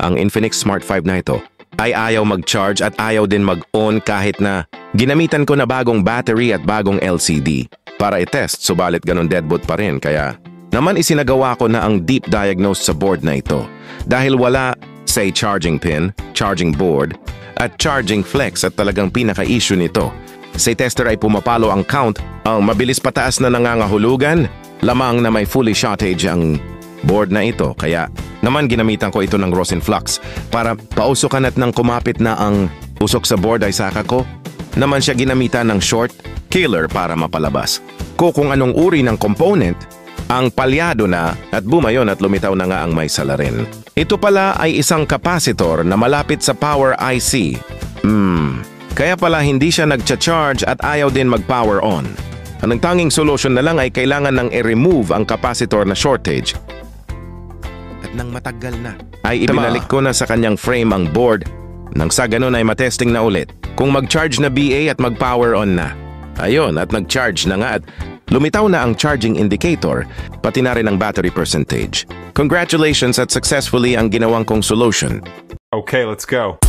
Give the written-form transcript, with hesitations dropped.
ang Infinix Smart 5 na ito ay ayaw mag-charge at ayaw din mag-on kahit na ginamitan ko na bagong battery at bagong LCD para i-test, subalit ganun deadboot pa rin. Kaya naman isinagawa ko na ang deep diagnose sa board na ito dahil wala, say, charging pin, charging board at charging flex at talagang pinaka-issue nito. Sa tester ay pumapalo ang count, ang mabilis pataas na nangangahulugan, lamang na may fully shortage ang board na ito. Kaya naman ginamitan ko ito ng Rosin Flux para pausukan at nang kumapit na ang usok sa board ay saka ko naman siya ginamitan ng short killer para mapalabas. Kung anong uri ng component ang palyado na at bumayon at lumitaw na nga ang may salarin. Ito pala ay isang capacitor na malapit sa power IC. Kaya pala hindi siya nagcha-charge at ayaw din mag-power on. Ang tanging solution na lang ay kailangan nang i-remove ang capacitor na shortage. At nang matagal na, ay ibinalik ko na sa kanyang frame ang board nang sa ganun ay matesting na ulit kung mag-charge na BA at mag-power on na. Ayun, at nag-charge na nga at lumitaw na ang charging indicator, pati na rin ang battery percentage. Congratulations at successfully ang ginawang kong solution. Okay, let's go.